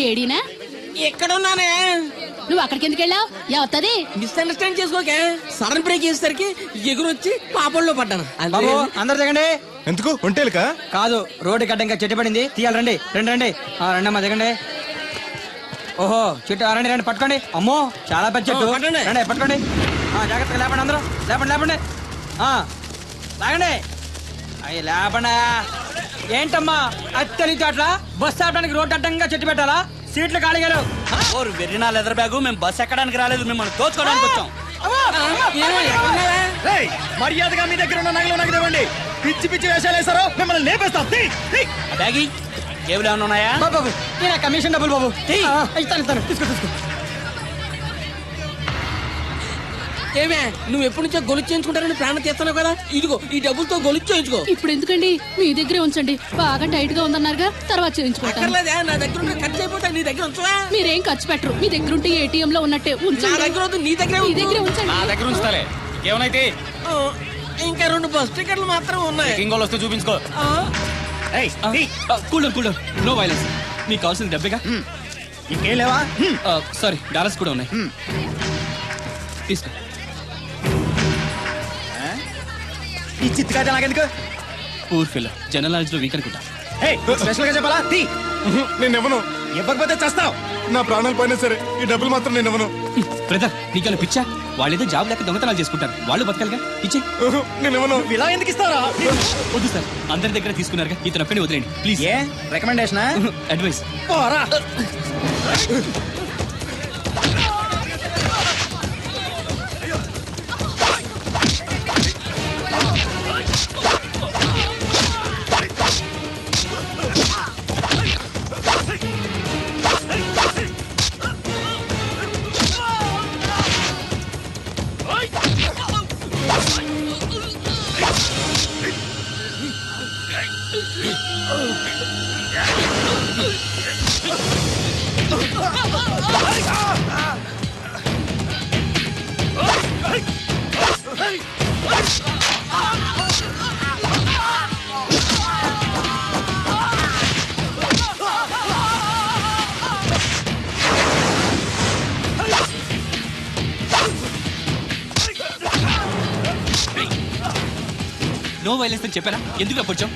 ఏడీనా? ఎక్కడున్నానే? నువ్వు అక్కడికి ఎందుకు వెళ్ళావు? ఎవత్తది? మిస్అండర్స్టాండ్ చేసుకోకే. సడన్ బ్రేక్ చేసేసరికి ఎగురొచ్చి పాపంలో పడ్డాను. బాబు అందరు దిగండి. ఎందుకు ఒంటేలుక కాదు, రోడ్డు గడ్డ ఇంకా చెట్టు పడింది, తీయాలి. రండి రండి రండి. రండమ్మా దిగండి. ఓహో చెట్టు, రండి రండి పట్టుకోండి. అమ్మో చాలా పెద్ద చెట్టు. పట్టండి. రండి పట్టుకోండి. జాగ్రత్తగా లేపండి అందరూ. లేపండి లేపండి. లాగండి. అయ్యి లేపండి. ఏంటమ్మా అత్తలితో అట్లా బస్సు ఆపడానికి రోడ్డు అడ్డంగా చెట్టు పెట్టాలా? సీట్లు ఖాళీగా లేవు. ఓరు వెర్రినా లెదర్ బ్యాగు. మేము బస్ ఎక్కడానికి రాలేదు, మిమ్మల్ని దోచుకోవడానికి వచ్చాం. మర్యాదగా మీ దగ్గర ఉన్న నగలు నాకు ఇవ్వండి. పిచ్చి పిచ్చి వేషాలు వేసారో మిమ్మల్ని లేపేస్తాం. బ్యాగి జేబులు ఏమైనా ఉన్నాయా? బాబు నేను కమిషన్ డబ్బులు బాబు ఇస్తాను తీసుకో తీసుకో. ఏమే నువ్వు ఎప్పటి నుంచో గొలుసు చేయించుకుంటారని ప్రాణం తీస్తున్నావు కదా, ఇదిగో ఈ డబ్బులతో గొలుసు చేయించుకో. ఇప్పుడు ఎందుకండి? మీ దగ్గరే ఉంచండి. బాగా టైట్ గా ఉందన్నారుగా, తర్వాత చేయించుకుంటాను. అక్కర్లేదా, నా దగ్గర ఉన్న ఖర్చు అయిపోతా. నీ దగ్గర ఉంచవా? మీరేం ఖర్చు పెట్టరు. మీ దగ్గర ఉంటే ఏటీఎం లో ఉన్నట్టే నా ఉంచండి. దగ్గర వద్దు, నీ దగ్గరే మీ ఉంచు. దగ్గరే ఉంచండి. నా దగ్గర ఉంచుతాలే. ఏమైతే ఆ, ఇంకా 2 బస్ టికెట్లు మాత్రం ఉన్నాయి. ఇంకోళ్ళు వస్తే చూపించుకో. Cool cool no violence. మీకు కావాల్సిన డబ్బేగా? ఇంకేం లేవా? సారీ, డాలర్స్ కూడా ఉన్నాయి. తీసుకో. ఈ చిత్తుకాయ నాకెందుకు? పూర్ ఫిల్, జనరల్ నాలెడ్జ్ లో వీక్ అనుకుంటా. స్పెషల్ గా చెప్పాలా? నేను ఇవ్వను. ఇవ్వకపోతే చేస్తావు. నా ప్రాణాలు పోయినా సరే ఈ డబ్బులు మాత్రం నేను ఇవ్వను. బ్రదర్ నీకన్నా పిచ్చా? వాళ్ళేదో జాబ్ లేక దొంగతనాలు చేసుకుంటారు, వాళ్ళు బతకాలిగా. ఇచ్చే. నేను ఇవ్వను. ఇలా ఎందుకు ఇస్తారా? వద్దు సార్, అందరి దగ్గర తీసుకున్నారుగా, ఇతను ఒక్కడే వదిలేండి ప్లీజ్. ఏ రికమెండేషనా? అడ్వైస్. నో వైలెన్స్ అని చెప్పారా? ఎందుకు అప్పొచ్చాం?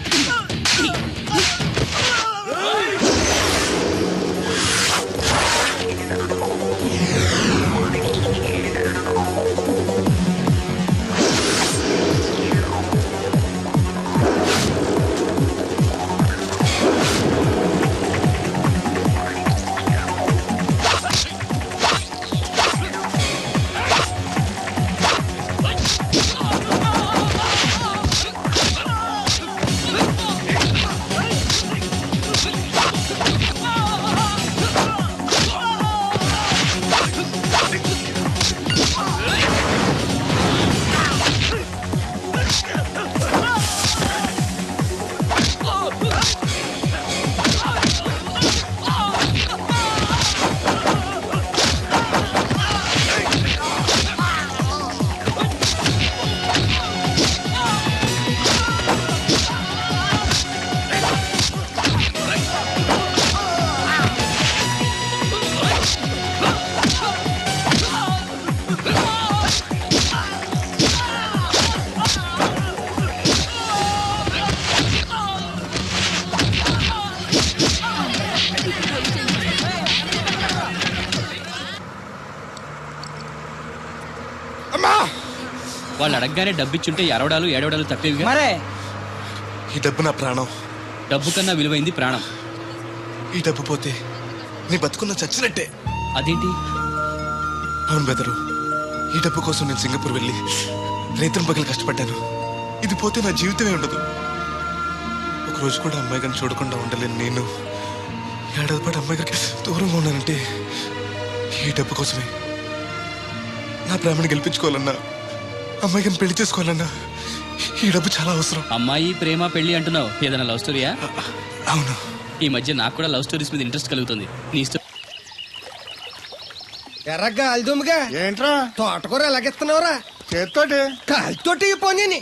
వాళ్ళు అడగగానే డబ్బిచ్చుంటే అరవడాలు ఏడవడాలు తప్పేవిగా. మరే ఈ డబ్బు నా ప్రాణం. డబ్బు కన్నా విలువైంది ప్రాణం. ఈ డబ్బు పోతే నీ బతుకున్న చచ్చినట్టే. అదేంటి? అవును బెదరు, ఈ డబ్బు కోసం నేను సింగపూర్ వెళ్ళి రైతుల పగలు కష్టపడ్డాను. ఇది పోతే నా జీవితమే ఉండదు. ఒక రోజు కూడా అమ్మాయి గారిని చూడకుండా ఉండలేను. నేను ఏడాది పాటు అమ్మాయి గారికి దూరంగా ఉన్నానంటే ఈ డబ్బు కోసమే. నా ప్రేమను గెలిపించుకోవాలన్నా, అమ్మాయి గారిని పెళ్లి చేసుకోవాలన్నా ఈ డబ్బు చాలా అవసరం. అమ్మాయి ప్రేమ పెళ్లి అంటున్నావు, ఏదైనా లవ్ స్టోరీయా? అవును. ఈ మధ్య నాకు కూడా లవ్ స్టోరీస్ మీద ఇంట్రెస్ట్ కలుగుతుంది. నీ ఇష్టం. ఎర్రగా అల్దుమ్గా ఏంట్రా తోటకూర ఎలాగిస్తున్నావురా? చేత్తోటి కాలితోటి పోనీ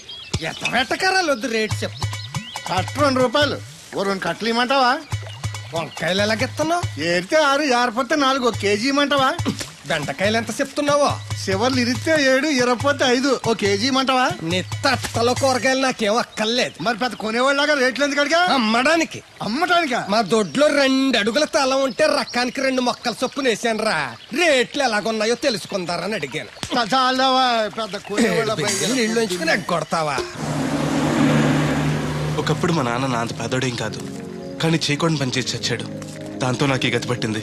ఎత్తకరాలు వద్దు, రేట్ చెప్పు. కట్ట 2 రూపాయలు. ఓ 2 కట్టలు ఇమ్మంటావా? వంకాయలు ఎలాగెత్తున్నావు? ఏరితే 6, ఏరపోతే 4 కేజీ ఇమ్మంటావా? బెండకాయలు ఎంత చెప్తున్నావో? చివర్లు ఇరిస్తే 7, ఇరపోతే 5 కేజీ ఇమ్మంటావా? నీ తట్టలో కూరగాయలు నాకేం అక్కర్లేదు. మరి పెద్ద కొనేవాళ్ళగా రేట్లు ఎందుకు అడిగా? అమ్మడానికి. అమ్మటానికా? మా దొడ్లో 2 అడుగుల తల ఉంటే రకానికి 2 మొక్కల చొప్పున వేసాను రా. రేట్లు ఎలాగున్నాయో తెలుసుకుందారని అడిగాను. చాలావా పెద్ద కొనేవాళ్ళ నీళ్ళు ఉంచుకుని ఎగ్గొడతావా? ఒకప్పుడు మా నాన్న నా అంత పేదోడేం కాదు, కానీ చేయకుండా పని చేసి చచ్చాడు. దాంతో నాకు ఈ గతి పట్టింది.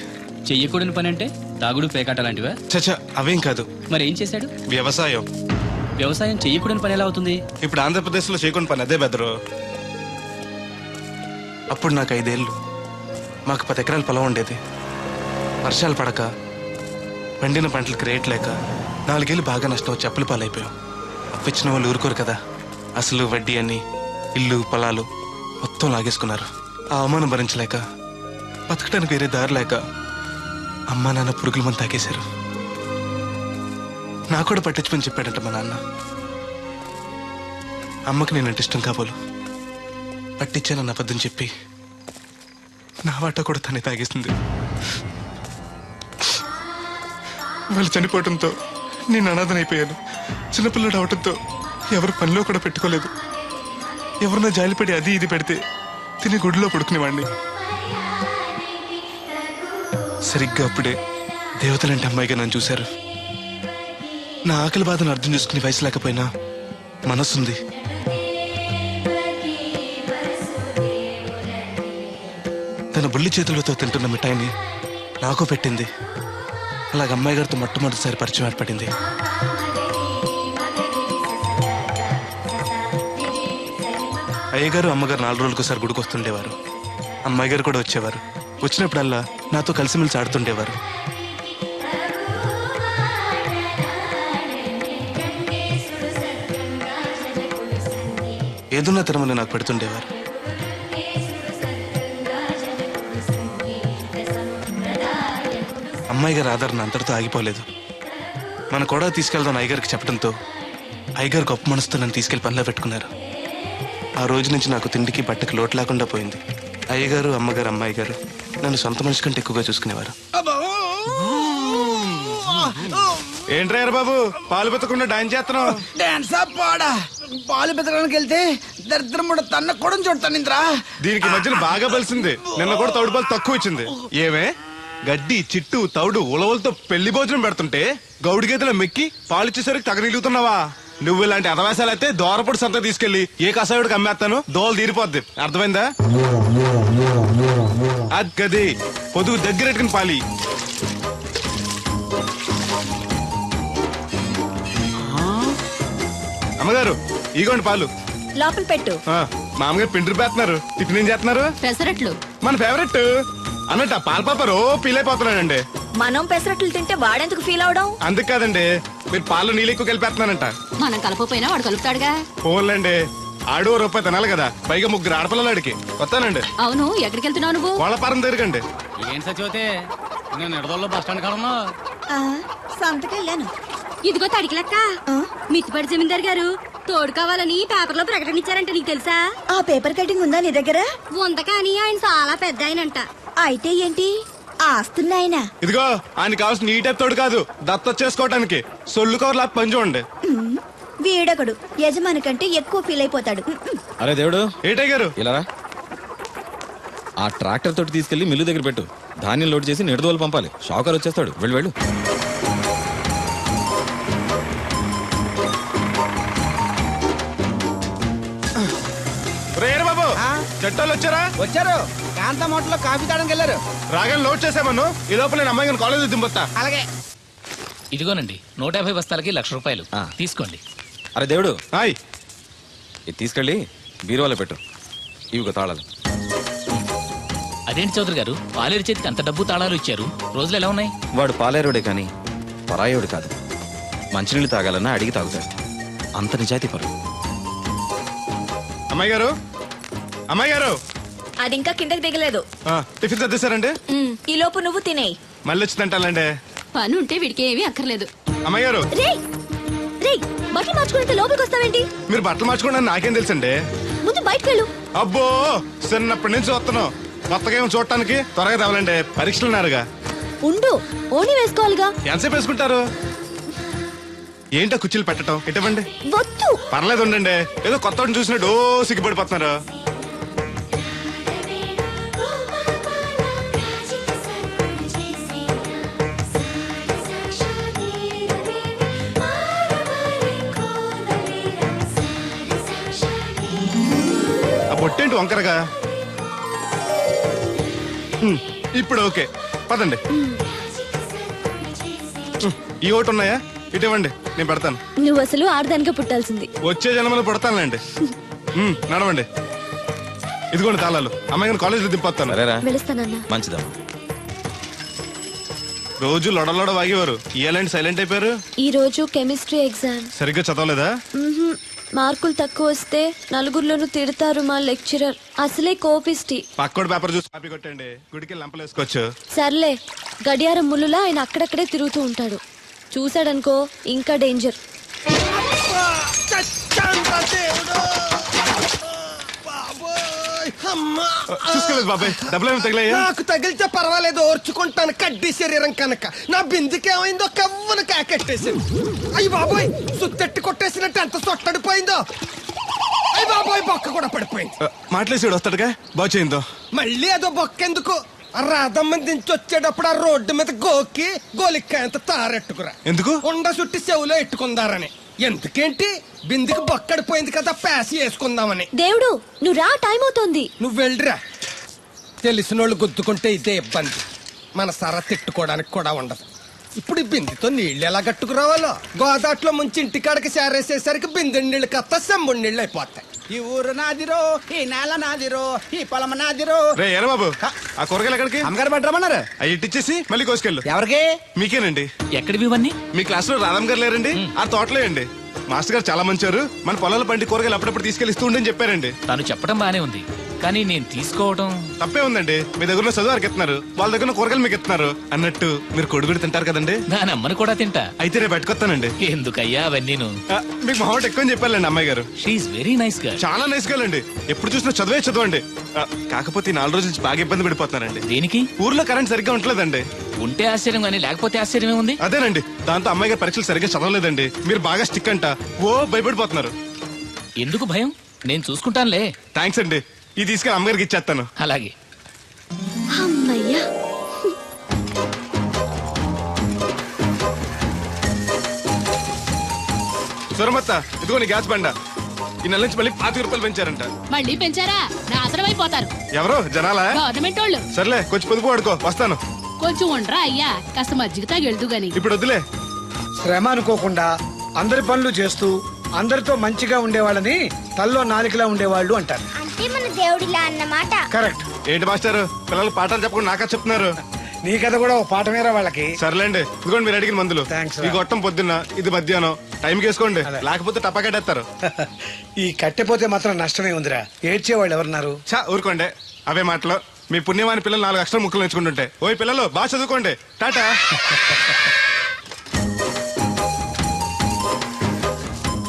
చెయ్యకూడని పని అంటే తాగుడు పేకాట లాంటివా? చచ్చా, అవేం కాదు. మరి ఏం చేశాడు? వ్యవసాయం. వ్యవసాయం చెయ్యకూడని పని ఎలా అవుతుంది? ఇప్పుడు ఆంధ్రప్రదేశ్లో చేయకుండా పని అదే బెదరు. అప్పుడు నాకు 5 ఏళ్ళు. మాకు 10 ఎకరాల పొలం ఉండేది. వర్షాలు పడక, పండిన పంటలకు రేట్ లేక 4 ఏళ్ళు బాగా నష్టం వచ్చి అప్పుల పాలైపోయాం. అప్పిచ్చిన వాళ్ళు ఊరుకోరు కదా. అసలు వడ్డీ అని ఇల్లు పొలాలు మొత్తం లాగేసుకున్నారు. ఆ అవమానం భరించలేక, బతకడానికి వేరే దారి లేక అమ్మా నాన్న పురుగుల మంది తాగేశారు. నాకు కూడా పట్టించుకొని చెప్పాడంట మా నాన్న. అమ్మకి నేనంటే ఇష్టం కాబోలు పట్టించానన్న అబద్ధం చెప్పి నా వాటా కూడా తనే తాగేసింది. వాళ్ళు చనిపోవడంతో నేను అనాథనైపోయాను. చిన్నపిల్లడు అవడంతో ఎవరు పనిలో కూడా పెట్టుకోలేదు. ఎవరన్నా జాలిపడి అది ఇది పెడితే తిని గుడిలో పడుకునేవాడిని. సరిగ్గా అప్పుడే దేవతలంటే అమ్మాయిగా నన్ను చూశారు. నా ఆకలి బాధను అర్థం చేసుకునే వయసు లేకపోయినా మనసుంది. తన బుల్లి చేతులతో తింటున్న మిఠాయిని నాకు పెట్టింది. అలాగ అమ్మాయి గారితో మొట్టమొదటిసారి పరిచయం ఏర్పడింది. అయ్యగారు అమ్మగారు 4 రోజులకోసారి గుడికి వస్తుండేవారు. అమ్మాయి గారు కూడా వచ్చేవారు. వచ్చినప్పుడల్లా నాతో కలిసిమెలిసి ఆడుతుండేవారు. ఏదున్న తరమని నాకు పెడుతుండేవారు. అమ్మాయి గారి ఆదరణ అంతటితో ఆగిపోలేదు. మన కూడా తీసుకెళ్దాం అయ్యగారికి చెప్పడంతో అయ్యగారు గొప్ప మనసుతో నన్ను తీసుకెళ్లి పనిలో పెట్టుకున్నారు. ఆ రోజు నుంచి నాకు తిండికి బట్టకి లోటు లేకుండా పోయింది. అయ్యగారు అమ్మగారు అమ్మాయి గారు నన్ను సొంత మనిషి కంటే ఎక్కువగా చూసుకునేవారు. ఏంట్రా బాబు పాలు పెత్తకుండా డాన్స్ చేస్తున్నావు? డాన్స్ పాడా పాలు పెతడానికి వెళ్తే దరిద్రం కూడా తన్న కూడా చూడతాను ఇంద్రా. దీనికి మధ్యన బాగా బలిసింది. నిన్న కూడా తౌడు పాలు తక్కువ ఇచ్చింది. ఏమే గడ్డి చిట్టు తౌడు ఉలవలతో పెళ్లి భోజనం పెడుతుంటే గౌడి గేదెల మెక్కి పాలిచ్చేసరికి తగనిలుగుతున్నావా? నువ్వు ఇలాంటి అదవేశాలు అయితే దోరపొడి సంత తీసుకెళ్లి ఏ కసాయుడికి అమ్మేస్తాను, దోలు తీరిపోద్ది. అర్థమైందా? అది పొదుగు దగ్గరెట్టుకుని పాలి. అమ్మగారు ఇగోండి పాలు. లోపల పెట్టు. మామగారు పిండి పేస్తున్నారు. టిఫిన్ ఏం చేస్తున్నారు? పెసరట్లు. మన ఫేవరెట్ అన్నట్టు పాల పాప ఫీల్ అయిపోతున్నాడండి. మనం పెసరట్లు తింటే వాడెందుకు ఫీల్ అవడం? అందుకు కాదండి, మీరు పాలు నీళ్ళు ఎక్కువ కలిపేస్తున్నానంట. మనం కలపపోయినా వాడు కలుపుతాడుగా. ఫోన్లండి, ఆడు రూపాయి తినాలి కదా, పైగా 3 ఆడపిల్లలాడికి. వస్తానండి. అవును, ఎక్కడికి వెళ్తున్నావు నువ్వు? కోళ్ళపారం తిరగండి. ఏం సచివతే నేను నిడదల్లో బస్ స్టాండ్ కాడన్నా సంతకెళ్ళాను. ఇదిగో తడికిలక్క, మిత్తిపడి జమీందార్ గారు తోడు కావాలని పేపర్లో ప్రకటన ఇచ్చారంట. నీకు తెలుసా? ఆ పేపర్ కటింగ్ ఉందా నీ దగ్గర? ఉంది, కానీ ఆయన చాలా పెద్ద ఆయనంట. అయితే ఏంటి ఆస్తున్నాయన? ఇదిగో ఆయన కావాల్సిన ఈ టైప్ తోడు కాదు, దత్త చేసుకోవడానికి సొల్లు కవర్లా పని చూడండి. వీడొకడు యజమాని కంటే ఎక్కువ ఫీల్ అయిపోతాడు. అరే దేవుడు, ఏటై గారు ఇలా ఆ ట్రాక్టర్ తోటి తీసుకెళ్లి మిల్లు దగ్గర పెట్టు. ధాన్యం లోడ్ చేసి నిడదోలు పంపాలి. షాకర్ వచ్చేస్తాడు. వెళ్ళు వెళ్ళు. బాబు చెట్టాలు వచ్చారా? వచ్చారు. కాంతం హోటల్లో కాఫీ తాగడానికి వెళ్ళారు. రాగానే లోడ్ చేసామను. ఈ లోపల నేను అమ్మాయి కాలేజ్ దింపొస్తా. అలాగే. ఇదిగోనండి 150 బస్తాలకి 1,00,000 రూపాయలు తీసుకోండి. అరే దేవుడు, హాయ్. ఇది తీసుకెళ్ళి బీరువాలో పెట్టు. ఇవిగో తాళాలు. అదేంటి చౌదరి గారు, పాలేరు చేతికి అంత డబ్బు తాళాలు ఇచ్చారు. రోజులు ఎలా ఉన్నాయి? వాడు పాలేరుడే కానీ పరాయోడు కాదు. మంచినీళ్ళు తాగాలన్నా అడిగి తాగుతాడు. అంత నిజాయితీ పరు. అమ్మాయి గారు, అమ్మాయి గారు, అది ఇంకా కిందకి దిగలేదు. టిఫిన్ తెచ్చేసారండి? ఈ లోపు నువ్వు తినేయి. మళ్ళీ వచ్చి తింటానండి. పని ఉంటే వీడికి ఏమీ అక్కర్లేదు. అమ్మాయి గారు, బట్టలు మార్చుకుంటే లోపలికి వస్తావేంటి? మీరు బట్టలు మార్చుకోండి నాకేం తెలుసండి. ముందు బయటకు వెళ్ళు. అబ్బో చిన్నప్పటి నుంచి వస్తున్నాం. కొత్తగా ఏమో చూడటానికి త్వరగా తేవాలండి, పరీక్షలు ఉన్నారుగా. ఉండు, ఓని వేసుకోవాలిగా. ఎంతసేపు వేసుకుంటారు? ఏంటో కుర్చీలు పెట్టడం, ఇటువంటి వద్దు. పర్లేదు ఉండండి. ఏదో కొత్త వాడిని చూసినట్టు సిగ్గుపడిపోతున్నారు. ఆ బొట్టేంటి వంకరగా? ఇప్పుడు ఓకే, పదండి. ఈ ఒకటి ఉన్నాయా? ఇటువంటి నేను పెడతాను. నువ్వు అసలు ఆడదానిగా పుట్టాల్సింది. వచ్చే జన్మలో పడతానులేండి. నడవండి. ఇదిగోండి తాళాలు. అమ్మాయి కాలేజీలో దింపొస్తాను. సరేరా, వెళుస్తానన్నా. మంచిదమ్మా. రోజు లొడలోడ వాగేవారు, ఇయ్యాలంటే సైలెంట్ అయిపోయారు. ఈ రోజు కెమిస్ట్రీ ఎగ్జామ్. సరిగ్గా చదవలేదా? మార్కులు తక్కువ వస్తే నలుగురిలోనూ తిడతారు మా లెక్చరర్. అసలే కోపిస్టి. పక్కోడి పేపర్ చూసి కాపీ కొట్టండి, గుడికి లంపలు వేసుకోవచ్చు. సర్లే, గడియారం ముళ్ళులా ఆయన అక్కడక్కడే తిరుగుతూ ఉంటాడు. చూశాడనుకో ఇంకా డేంజర్. చూసుకోలేదు బాబాయ్, డబ్బులు తగిలాయా? నాకు తగిలితే పర్వాలేదు, ఓర్చుకుంటాను. కడ్డీ శరీరం కనుక నా బిందుకేమైందో కవ్వను కాకెట్టేసింది. అయ్యి బాబోయ్, సుత్తెట్టి కొట్టేసినట్టు ఎంత సొట్టడిపోయిందో. అయ్యి బాబోయ్, బొక్క కూడా పడిపోయింది. మాట్లాడేసాడు వస్తాడుగా, బాగు చేయిందో. మళ్ళీ అదో బొక్క ఎందుకు? రాధమ్మ దించి వచ్చేటప్పుడు ఆ రోడ్డు మీద గోకి గోలిక్కాయంత తారెట్టుకురా. ఎందుకు? ఉండ చుట్టి చెవులో ఎట్టుకుందారని. ఎందుకేంటి? బిందుకి బొక్కడిపోయింది కదా, ప్యాసి వేసుకుందామని. దేవుడు, నువ్వు రా, టైం అవుతోంది. నువ్వు వెళ్ళిరా. తెలిసినోళ్ళు గుద్దుకుంటే ఇదే ఇబ్బంది. మన సర తిట్టుకోవడానికి కూడా ఉండదు. ఇప్పుడు ఈ బిందెతో నీళ్ళు ఎలా కట్టుకురావాలో. గోదాట్లో ముంచి ఇంటికాడకి సేరేసేసరికి బిందె నీళ్ళు కత్త సెంబుడి నీళ్ళు అయిపోతాయి. ఈ ఊరు నాదిరో, ఈ నేల నాదిరో, ఈ పొలం నాదిరో. రే ఏరా బాబు, ఆ కూరగాయలు ఎక్కడికి? అమ్మగారు పట్టరమన్నారు. అవి ఇట్టిచ్చేసి మళ్ళీ కోసుకెళ్ళు. ఎవరికి? మీకేనండి. ఎక్కడివి ఇవన్నీ? మీ క్లాస్ లో రాధమ్ గారు లేరండి, ఆ తోటలో అండి. మాస్టర్ గారు చాలా మంచివారు. మన పొలాల పండి కూరగాయలు అప్పుడప్పుడు తీసుకెళ్లి ఇస్తూ ఉండని చెప్పారండి. తను చెప్పడం బానే ఉంది, కానీ నేను తీసుకోవడం. తప్పే ఉందండి. మీ దగ్గర చదువు వారికి ఇస్తున్నారు, వాళ్ళ దగ్గర కూరగాయలు మీకు ఇస్తున్నారు. అన్నట్టు మీరు కొడుగుడి తింటారు కదండి. దాని అమ్మని కూడా తింటా. అయితే రేపు పెట్టుకొస్తానండి. ఎందుకయ్యా అవన్నీ? మీకు మొహం ఎక్కువ చెప్పాలండి అమ్మాయి గారు. She's very nice girl. చాలా నైస్ గర్ల్ అండి. ఎప్పుడు చూసినా చదువే చదవండి. కాకపోతే ఈ 4 రోజుల నుంచి బాగా ఇబ్బంది పడిపోతున్నారండి. దేనికి? ఊర్లో కరెంట్ సరిగ్గా ఉండలేదండి. ఉంటే ఆశ్చర్యం కానీ లేకపోతే ఆశ్చర్యమే ఉంది. అదేనండి, దాంతో అమ్మాయి గారు పరీక్షలు సరిగ్గా చదవలేదండి. మీరు బాగా స్టిక్ అంట, ఓ భయపడిపోతున్నారు. ఎందుకు భయం? నేను చూసుకుంటానులే. థ్యాంక్స్ అండి. ఇది తీసుకెళ్ళి అమ్మగారికి ఇచ్చేస్తాను. అలాగే. అమ్మయ్యా. సురమత్త, ఇదిగో నీ గ్యాస్ బండ. ఈ నెల నుంచి మళ్ళీ 25 రూపాయలు పెంచారంట. మళ్ళీ పెంచారా? నాశనం అయిపోతారు. ఎవరు జనాలా? గవర్నమెంట్ వాళ్ళు. సర్లే, కొంచెం పొదుపు వాడుకో, వస్తాను. కొంచెం ఉండరా అయ్యా, కాస్త మజ్జిగ తాగెళ్దు గాని. ఇప్పుడు వద్దులే. శ్రమ అనుకోకుండా అందరి పనులు చేస్తూ అందరితో మంచిగా ఉండేవాళ్ళని తల్లో నాలికలా ఉండేవాళ్ళు అంటారు. అంటే మన దేవుడిలా అన్నమాట. కరెక్ట్. ఏంటి మాస్టారు, పిల్లలు పాఠాలు చెప్పకుండా నాకా చెప్తున్నారు? నీ కథ కూడా ఒక పాఠమేరా వాళ్ళకి. సర్లేండి, ఇదిగోండి మీరు అడిగిన మందులు. థాంక్స్ రా. ఈ గొట్టం పొద్దున్న, ఇది మధ్యాహ్నం. టైంకి వేసుకోండి, లేకపోతే టపాకెట్టేస్తారు. ఈ కట్టెపోతే మాత్రం నష్టమే ఉందిరా. ఏడ్చేవాళ్ళు ఎవరున్నారు? చా ఊరుకోండి, అవే మాటలు. మీ పుణ్యమాని పిల్లలు 4 అక్షరం ముక్కలు నేర్చుకుంటుంటే. ఓయ్ పిల్లలు, బాగా చదువుకోండి. టాటా.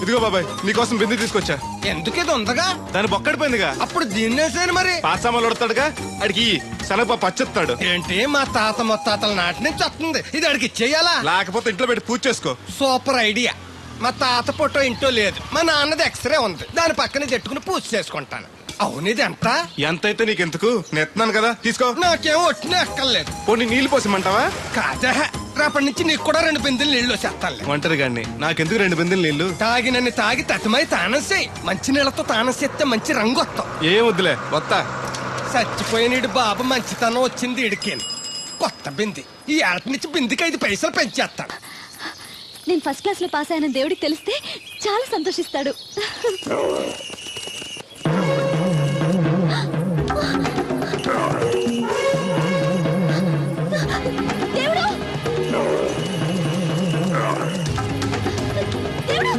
ఇదిగో బాబాయ్, నీకోసం బిందు తీసుకొచ్చా. ఎందుకేదో ఉందగా? దాని బొక్కడిపోయిందిగా. అప్పుడు దీన్నేసాను మరి. పాసామాలు ఉడతాడుగా, అడిగి శనగపప్పు పచ్చెత్తాడు. ఏంటి, మా తాత ముత్తాతల నాటి నుంచి వస్తుంది. ఇది అడిగి ఇచ్చేయాలా? లేకపోతే ఇంట్లో పెట్టి పూజ చేసుకో. Super idea. మా తాత ఫోటో ఇంట్లో లేదు, మా నాన్నది ఎక్స్రే ఉంది. దాని పక్కన చెట్టుకుని పూజ చేసుకుంటాను. అవును, ఇది ఎంత? ఎంతైతే నీకెందుకు, నెత్తున్నాను కదా, తీసుకో. నాకేం ఒట్టినే ఎక్కర్లేదు. పోనీ నీళ్లు పోసిమంటావా? కాదా, రేపటి నుంచి నీకు కూడా 2 బిందెలు నీళ్లు చేస్తానులే. ఒంటరి గాడిని, నాకెందుకు 2 బిందెలు నీళ్లు? తాగినన్ని తాగి తతిమై తానం చేయి. మంచి నీళ్లతో తానం చేస్తే మంచి రంగు వస్తాం. ఏం వద్దులే, వస్తా. చచ్చిపోయిన బాబు మంచితనం వచ్చింది ఇడికేను. కొత్త బింది. ఈ ఏట నుంచి బిందికి 5 పైసలు పెంచేస్తాను. నేను ఫస్ట్ క్లాస్ లో పాస్ అయిన దేవుడికి తెలిస్తే చాలా సంతోషిస్తాడు. దేవుడు! దేవుడు!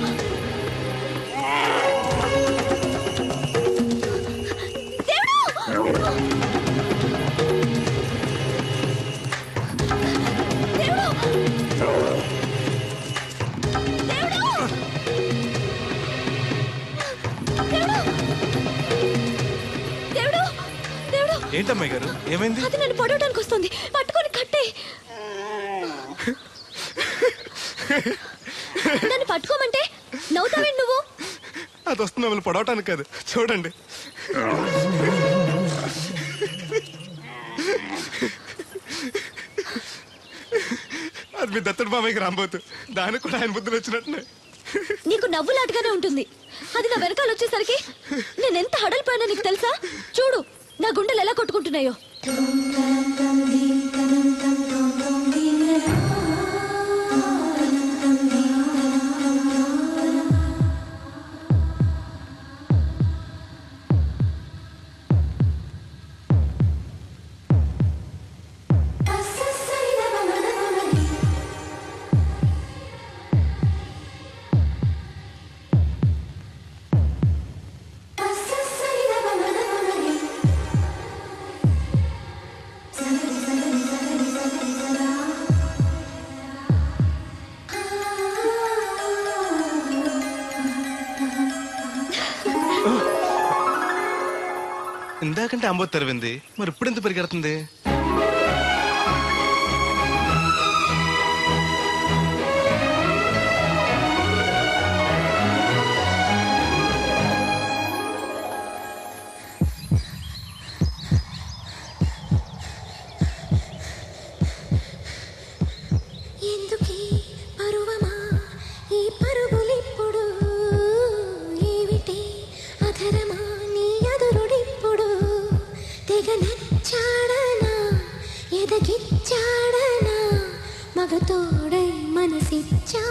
దేవుడు! ఏంటమ్మాయి గారు ఏమైంది? అది నన్ను పడవడానికి వస్తుంది, పట్టుకొని కట్టే. నన్ను పట్టుకోమంటే నవ్వుతావేంటి నువ్వు? అది వస్తుంది మిమ్మల్ని పడవటానికి కాదు, చూడండి. అది మీ దత్తడు మామయ్యకి రాబోతు, దానికి కూడా ఆయన బుద్ధులు వచ్చినట్టు. నీకు నవ్వులాటగానే ఉంటుంది. అది నా వెనకాల వచ్చేసరికి నేను ఎంత హడలిపోయానో నీకు తెలుసా? చూడు నా గుండెలు ఎలా కొట్టుకుంటున్నాయో. ఇందాకంటే అంబోతు తెరవింది, మరి ఇప్పుడు ఎంత పరిగెడుతుంది? ఎందుకీ పరువమా ఈ పరుగులిప్పుడు, ఏమిటి అధరమా నీ అదురుడిప్పుడు, తెగ నచ్చాడనా ఎదగిచ్చాడనా, మగతోడై మనసిచ్చా